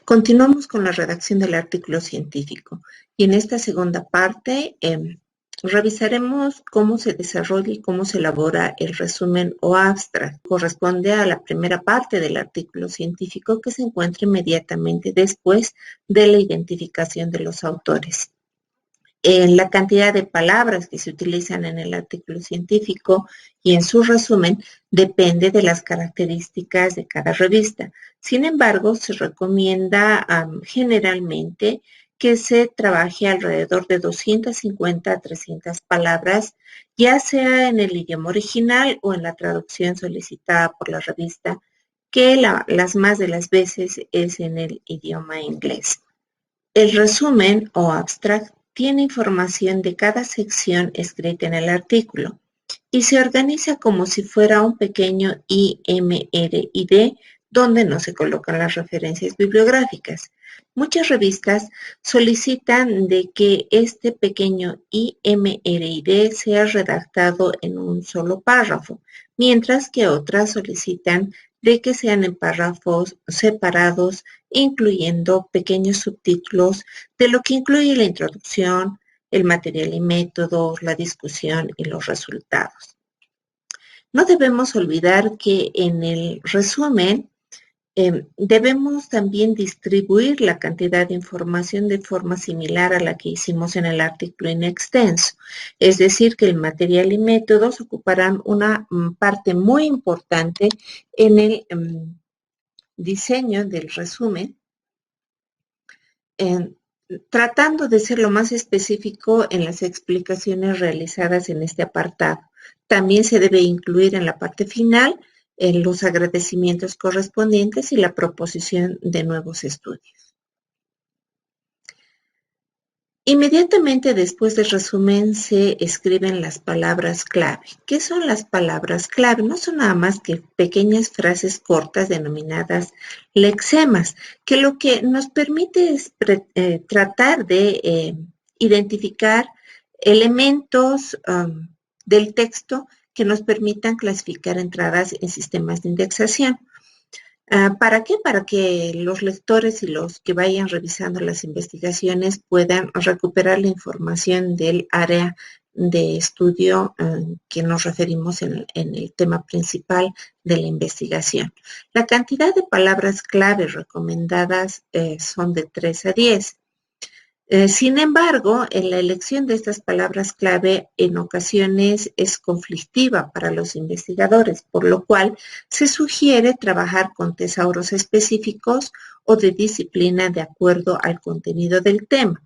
Continuamos con la redacción del artículo científico y en esta segunda parte revisaremos cómo se desarrolla y cómo se elabora el resumen o abstract. Corresponde a la primera parte del artículo científico que se encuentra inmediatamente después de la identificación de los autores. La cantidad de palabras que se utilizan en el artículo científico y en su resumen depende de las características de cada revista. Sin embargo, se recomienda generalmente que se trabaje alrededor de 250 a 300 palabras, ya sea en el idioma original o en la traducción solicitada por la revista, que las más de las veces es en el idioma inglés. El resumen o abstract tiene información de cada sección escrita en el artículo y se organiza como si fuera un pequeño IMRID donde no se colocan las referencias bibliográficas. Muchas revistas solicitan de que este pequeño IMRID sea redactado en un solo párrafo, mientras que otras solicitan de que sean en párrafos separados, incluyendo pequeños subtítulos de lo que incluye la introducción, el material y métodos, la discusión y los resultados. No debemos olvidar que en el resumen debemos también distribuir la cantidad de información de forma similar a la que hicimos en el artículo in extenso. Es decir, que el material y métodos ocuparán una parte muy importante en el diseño del resumen, tratando de ser lo más específico en las explicaciones realizadas en este apartado. También se debe incluir en la parte final los agradecimientos correspondientes y la proposición de nuevos estudios. Inmediatamente después del resumen se escriben las palabras clave. ¿Qué son las palabras clave? No son nada más que pequeñas frases cortas denominadas lexemas, que lo que nos permite es tratar de identificar elementos del texto que nos permitan clasificar entradas en sistemas de indexación. ¿Para qué? Para que los lectores y los que vayan revisando las investigaciones puedan recuperar la información del área de estudio que nos referimos en el tema principal de la investigación. La cantidad de palabras clave recomendadas son de 3 a 10. Sin embargo, en la elección de estas palabras clave en ocasiones es conflictiva para los investigadores, por lo cual se sugiere trabajar con tesauros específicos o de disciplina de acuerdo al contenido del tema.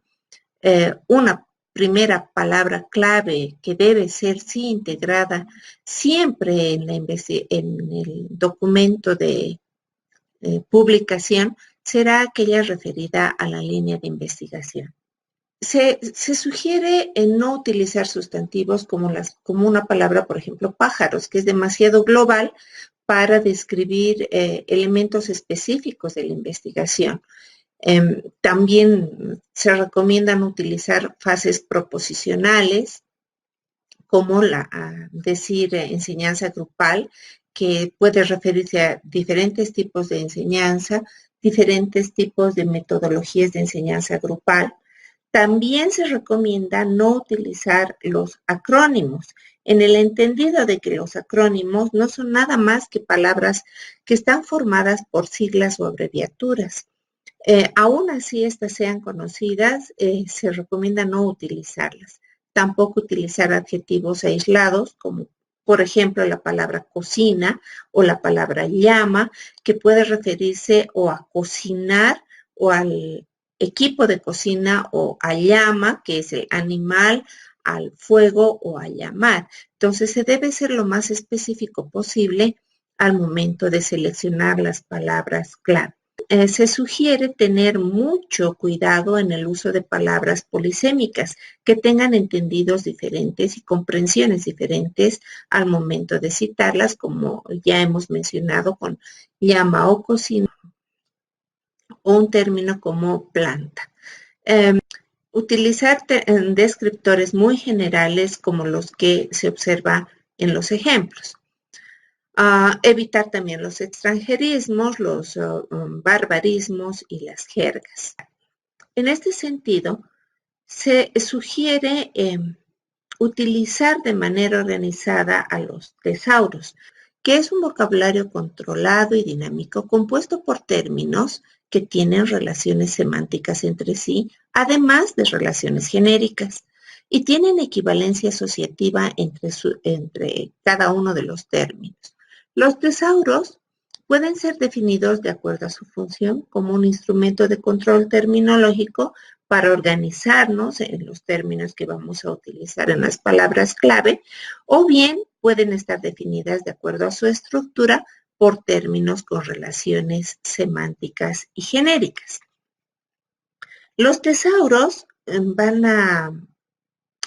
Una primera palabra clave que debe ser sí integrada siempre en el documento de publicación será aquella referida a la línea de investigación. Se sugiere no utilizar sustantivos como una palabra, por ejemplo, pájaros, que es demasiado global para describir elementos específicos de la investigación. También se recomiendan utilizar frases proposicionales, como decir enseñanza grupal, que puede referirse a diferentes tipos de enseñanza, diferentes tipos de metodologías de enseñanza grupal. También se recomienda no utilizar los acrónimos, en el entendido de que los acrónimos no son nada más que palabras que están formadas por siglas o abreviaturas. Aún así estas sean conocidas, se recomienda no utilizarlas. Tampoco utilizar adjetivos aislados como por ejemplo la palabra cocina o la palabra llama, que puede referirse o a cocinar o al equipo de cocina o a llama, que es el animal, al fuego o a llamar. Entonces se debe ser lo más específico posible al momento de seleccionar las palabras clave. Se sugiere tener mucho cuidado en el uso de palabras polisémicas que tengan entendidos diferentes y comprensiones diferentes al momento de citarlas, como ya hemos mencionado con llama o cocina, o un término como planta. Utilizar descriptores muy generales como los que se observa en los ejemplos. Evitar también los extranjerismos, los barbarismos y las jergas. En este sentido, se sugiere utilizar de manera organizada a los tesauros, que es un vocabulario controlado y dinámico compuesto por términos que tienen relaciones semánticas entre sí, además de relaciones genéricas, y tienen equivalencia asociativa entre cada uno de los términos. Los tesauros pueden ser definidos de acuerdo a su función como un instrumento de control terminológico para organizarnos en los términos que vamos a utilizar en las palabras clave, o bien pueden estar definidas de acuerdo a su estructura por términos con relaciones semánticas y genéricas. Los tesauros van a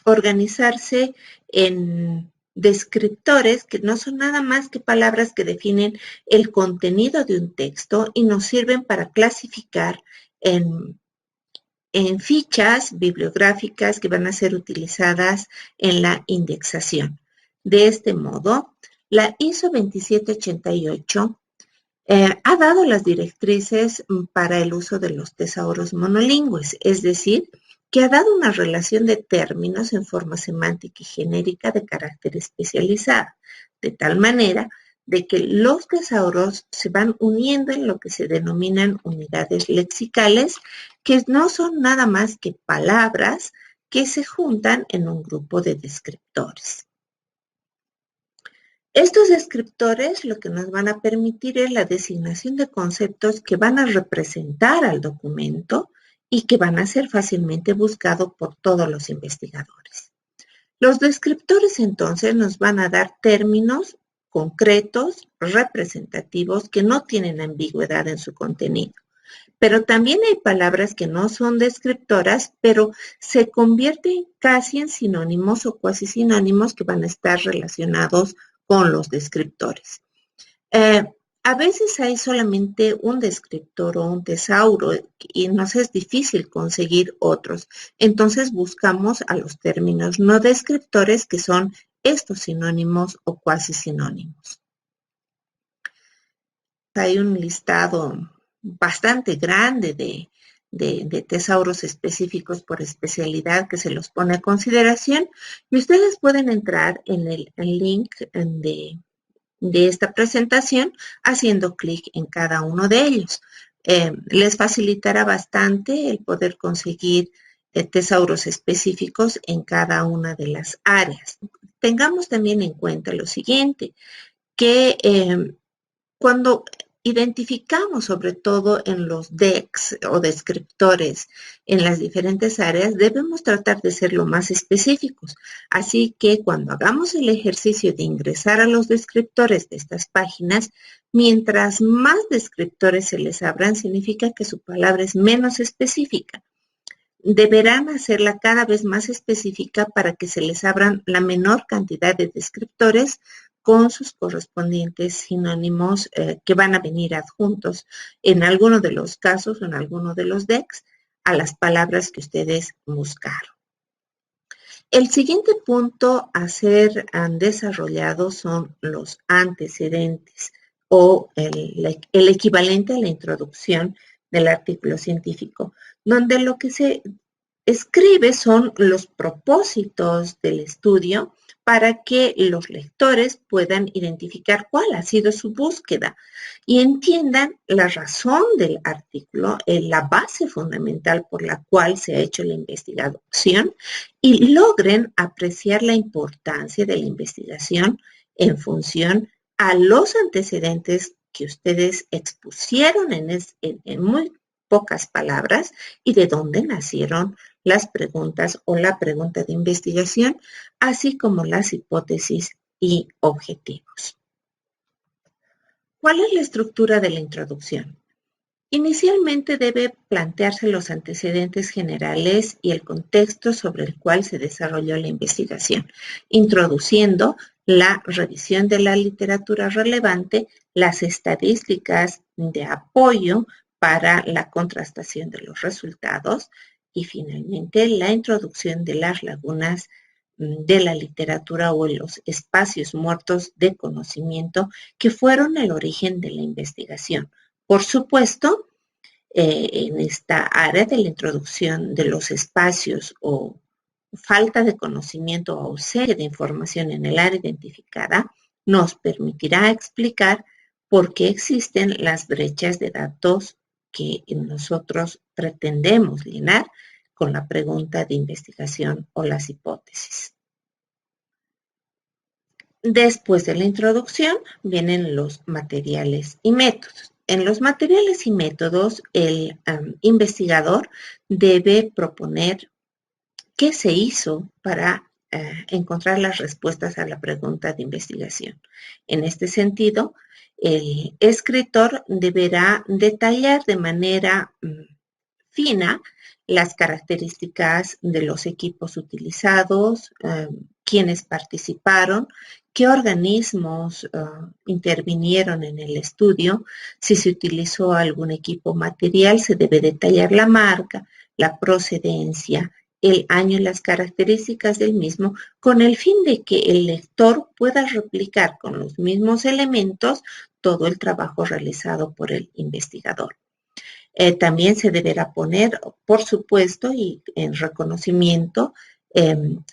organizarse en descriptores que no son nada más que palabras que definen el contenido de un texto y nos sirven para clasificar en fichas bibliográficas que van a ser utilizadas en la indexación. De este modo, la ISO 27788 ha dado las directrices para el uso de los tesauros monolingües, es decir, que ha dado una relación de términos en forma semántica y genérica de carácter especializado, de tal manera de que los tesauros se van uniendo en lo que se denominan unidades lexicales, que no son nada más que palabras que se juntan en un grupo de descriptores. Estos descriptores lo que nos van a permitir es la designación de conceptos que van a representar al documento y que van a ser fácilmente buscados por todos los investigadores. Los descriptores entonces nos van a dar términos concretos, representativos, que no tienen ambigüedad en su contenido. Pero también hay palabras que no son descriptoras, pero se convierten casi en sinónimos o cuasi sinónimos que van a estar relacionados con los descriptores. A veces hay solamente un descriptor o un tesauro y nos es difícil conseguir otros. Entonces buscamos a los términos no descriptores, que son estos sinónimos o cuasi sinónimos. Hay un listado bastante grande de tesauros específicos por especialidad que se los pone a consideración, y ustedes pueden entrar en el link de esta presentación haciendo clic en cada uno de ellos. Les facilitará bastante el poder conseguir tesauros específicos en cada una de las áreas. Tengamos también en cuenta lo siguiente, que cuando identificamos, sobre todo en los DEX o descriptores en las diferentes áreas, debemos tratar de ser lo más específicos. Así que cuando hagamos el ejercicio de ingresar a los descriptores de estas páginas, mientras más descriptores se les abran, significa que su palabra es menos específica. Deberán hacerla cada vez más específica para que se les abran la menor cantidad de descriptores con sus correspondientes sinónimos que van a venir adjuntos en alguno de los casos o en alguno de los DEX a las palabras que ustedes buscaron. El siguiente punto a ser desarrollado son los antecedentes o el equivalente a la introducción del artículo científico, donde lo que se escribe son los propósitos del estudio para que los lectores puedan identificar cuál ha sido su búsqueda y entiendan la razón del artículo, la base fundamental por la cual se ha hecho la investigación, y logren apreciar la importancia de la investigación en función a los antecedentes que ustedes expusieron en muy pocas palabras y de dónde nacieron las preguntas o la pregunta de investigación, así como las hipótesis y objetivos. ¿Cuál es la estructura de la introducción? Inicialmente debe plantearse los antecedentes generales y el contexto sobre el cual se desarrolló la investigación, introduciendo la revisión de la literatura relevante, las estadísticas de apoyo para la contrastación de los resultados y finalmente la introducción de las lagunas de la literatura o en los espacios muertos de conocimiento que fueron el origen de la investigación. Por supuesto, en esta área de la introducción de los espacios o falta de conocimiento o ausencia de información en el área identificada, nos permitirá explicar por qué existen las brechas de datos que nosotros pretendemos llenar con la pregunta de investigación o las hipótesis. Después de la introducción vienen los materiales y métodos. En los materiales y métodos, el investigador debe proponer qué se hizo para encontrar las respuestas a la pregunta de investigación. En este sentido, el escritor deberá detallar de manera fina las características de los equipos utilizados, quienes participaron, qué organismos intervinieron en el estudio, si se utilizó algún equipo material, se debe detallar la marca, la procedencia, el año y las características del mismo, con el fin de que el lector pueda replicar con los mismos elementos todo el trabajo realizado por el investigador. También se deberá poner, por supuesto, y en reconocimiento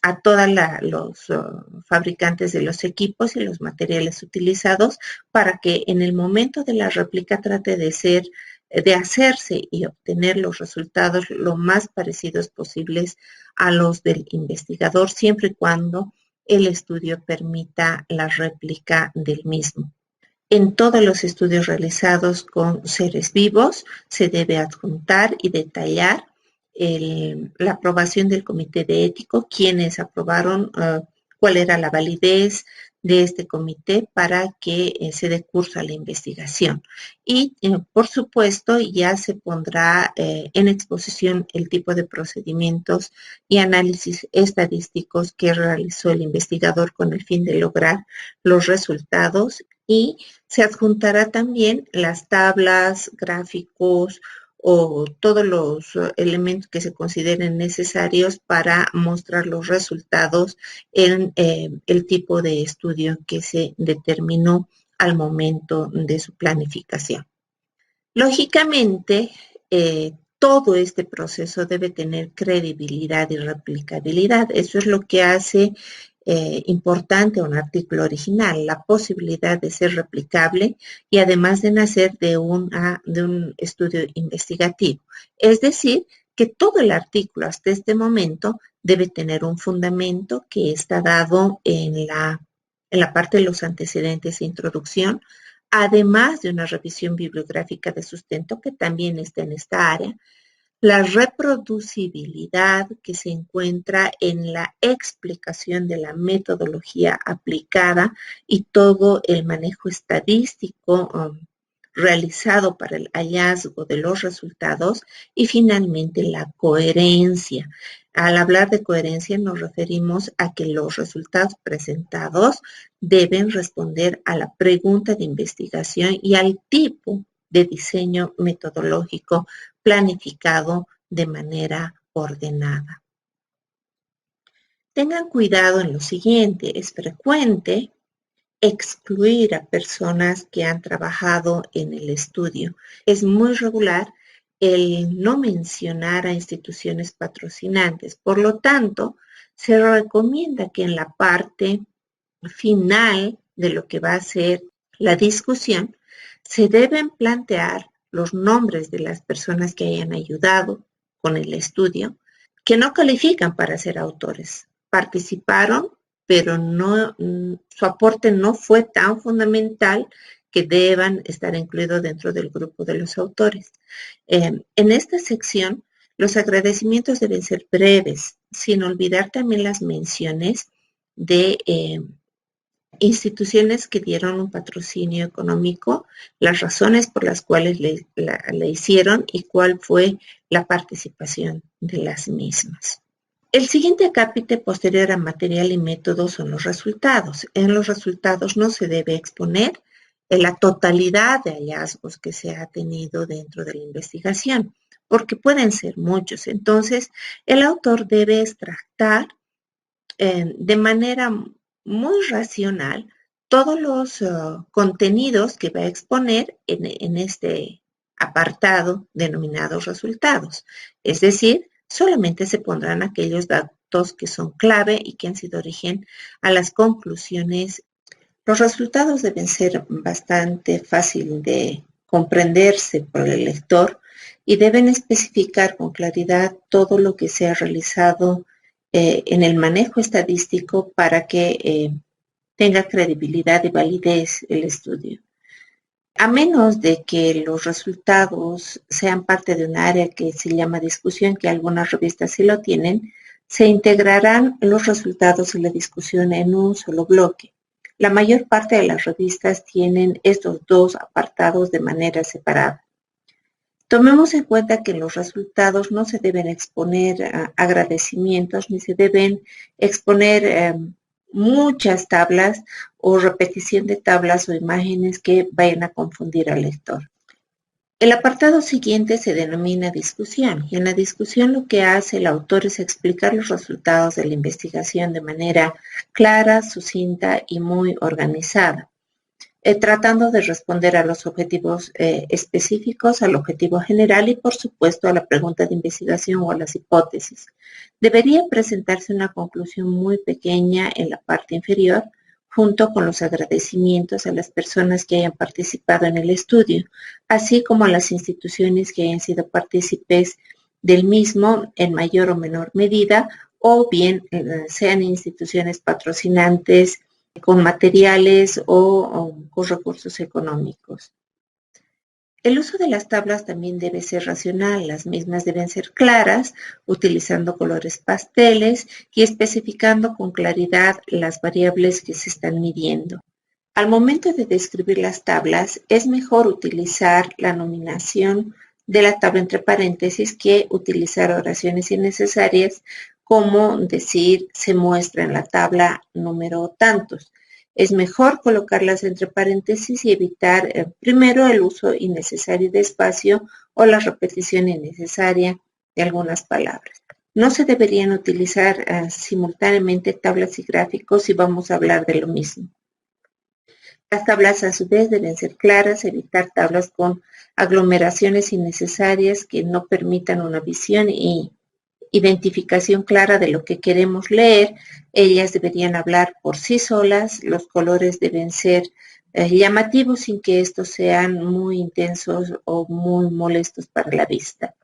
a todos los fabricantes de los equipos y los materiales utilizados para que en el momento de la réplica trate de hacerse y obtener los resultados lo más parecidos posibles a los del investigador, siempre y cuando el estudio permita la réplica del mismo. En todos los estudios realizados con seres vivos se debe adjuntar y detallar la aprobación del comité de ético, quienes aprobaron cuál era la validez de este comité para que se dé curso a la investigación. Y, por supuesto, ya se pondrá en exposición el tipo de procedimientos y análisis estadísticos que realizó el investigador con el fin de lograr los resultados, y se adjuntará también las tablas, gráficos o todos los elementos que se consideren necesarios para mostrar los resultados en el tipo de estudio que se determinó al momento de su planificación. Lógicamente, todo este proceso debe tener credibilidad y replicabilidad. Eso es lo que hace importante un artículo original, la posibilidad de ser replicable y además de nacer de un estudio investigativo. Es decir, que todo el artículo hasta este momento debe tener un fundamento que está dado en la parte de los antecedentes e introducción, además de una revisión bibliográfica de sustento que también está en esta área, la reproducibilidad que se encuentra en la explicación de la metodología aplicada y todo el manejo estadístico realizado para el hallazgo de los resultados, y finalmente la coherencia. Al hablar de coherencia nos referimos a que los resultados presentados deben responder a la pregunta de investigación y al tipo de diseño metodológico planificado de manera ordenada. Tengan cuidado en lo siguiente: es frecuente excluir a personas que han trabajado en el estudio. Es muy regular el no mencionar a instituciones patrocinantes. Por lo tanto, se recomienda que en la parte final de lo que va a ser la discusión se deben plantear los nombres de las personas que hayan ayudado con el estudio, que no califican para ser autores. Participaron, pero su aporte no fue tan fundamental que deban estar incluidos dentro del grupo de los autores. En esta sección, los agradecimientos deben ser breves, sin olvidar también las menciones de instituciones que dieron un patrocinio económico, las razones por las cuales le hicieron y cuál fue la participación de las mismas. El siguiente acápite posterior a material y método son los resultados. En los resultados no se debe exponer la totalidad de hallazgos que se ha tenido dentro de la investigación, porque pueden ser muchos. Entonces, el autor debe extractar de manera muy racional todos los contenidos que va a exponer en este apartado denominado resultados. Es decir, solamente se pondrán aquellos datos que son clave y que han sido origen a las conclusiones. Los resultados deben ser bastante fácil de comprenderse por el lector y deben especificar con claridad todo lo que se ha realizado en el manejo estadístico para que tenga credibilidad y validez el estudio. A menos de que los resultados sean parte de un área que se llama discusión, que algunas revistas sí lo tienen, se integrarán los resultados de la discusión en un solo bloque. La mayor parte de las revistas tienen estos dos apartados de manera separada. Tomemos en cuenta que en los resultados no se deben exponer agradecimientos ni se deben exponer muchas tablas o repetición de tablas o imágenes que vayan a confundir al lector. El apartado siguiente se denomina discusión y en la discusión lo que hace el autor es explicar los resultados de la investigación de manera clara, sucinta y muy organizada, tratando de responder a los objetivos específicos, al objetivo general y por supuesto a la pregunta de investigación o a las hipótesis. Debería presentarse una conclusión muy pequeña en la parte inferior, junto con los agradecimientos a las personas que hayan participado en el estudio, así como a las instituciones que hayan sido partícipes del mismo en mayor o menor medida, o bien sean instituciones patrocinantes con materiales o con recursos económicos. El uso de las tablas también debe ser racional, las mismas deben ser claras, utilizando colores pasteles y especificando con claridad las variables que se están midiendo. Al momento de describir las tablas, es mejor utilizar la nominación de la tabla entre paréntesis que utilizar oraciones innecesarias, como decir se muestra en la tabla número tantos. Es mejor colocarlas entre paréntesis y evitar primero el uso innecesario de espacio o la repetición innecesaria de algunas palabras. No se deberían utilizar simultáneamente tablas y gráficos si vamos a hablar de lo mismo. Las tablas a su vez deben ser claras, evitar tablas con aglomeraciones innecesarias que no permitan una visión y identificación clara de lo que queremos leer. Ellas deberían hablar por sí solas, los colores deben ser llamativos sin que estos sean muy intensos o muy molestos para la vista.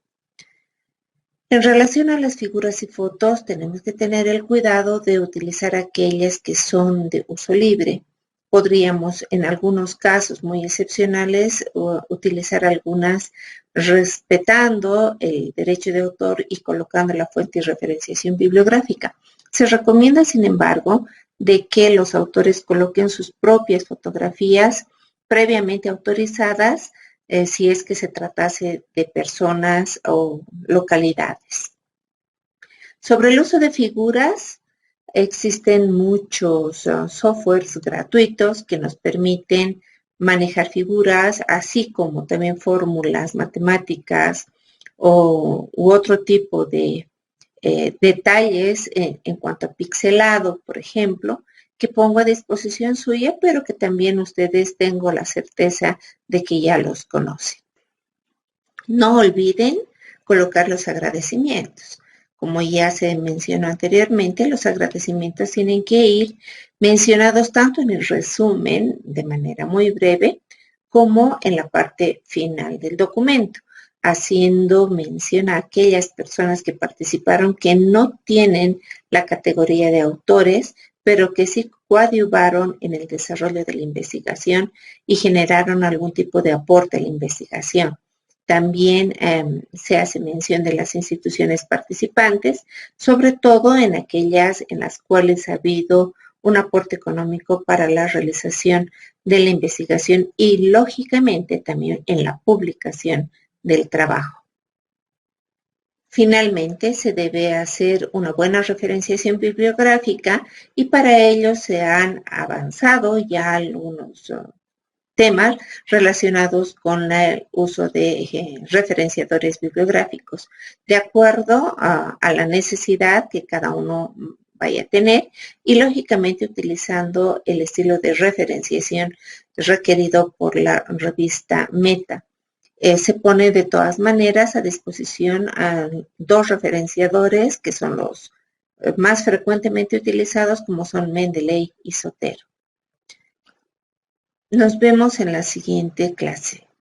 En relación a las figuras y fotos, tenemos que tener el cuidado de utilizar aquellas que son de uso libre. Podríamos, en algunos casos muy excepcionales, utilizar algunas respetando el derecho de autor y colocando la fuente y referenciación bibliográfica. Se recomienda, sin embargo, de que los autores coloquen sus propias fotografías previamente autorizadas, si es que se tratase de personas o localidades. Sobre el uso de figuras, existen muchos softwares gratuitos que nos permiten manejar figuras, así como también fórmulas matemáticas u otro tipo de detalles en cuanto a pixelado, por ejemplo, que pongo a disposición suya, pero que también ustedes tengo la certeza de que ya los conocen. No olviden colocar los agradecimientos. Como ya se mencionó anteriormente, los agradecimientos tienen que ir mencionados tanto en el resumen de manera muy breve como en la parte final del documento, haciendo mención a aquellas personas que participaron que no tienen la categoría de autores, pero que sí coadyuvaron en el desarrollo de la investigación y generaron algún tipo de aporte a la investigación. También se hace mención de las instituciones participantes, sobre todo en aquellas en las cuales ha habido un aporte económico para la realización de la investigación y, lógicamente, también en la publicación del trabajo. Finalmente, se debe hacer una buena referenciación bibliográfica y para ello se han avanzado ya algunos temas relacionados con el uso de referenciadores bibliográficos, de acuerdo a la necesidad que cada uno vaya a tener y lógicamente utilizando el estilo de referenciación requerido por la revista Meta. Se pone de todas maneras a disposición a dos referenciadores que son los más frecuentemente utilizados, como son Mendeley y Zotero. Nos vemos en la siguiente clase.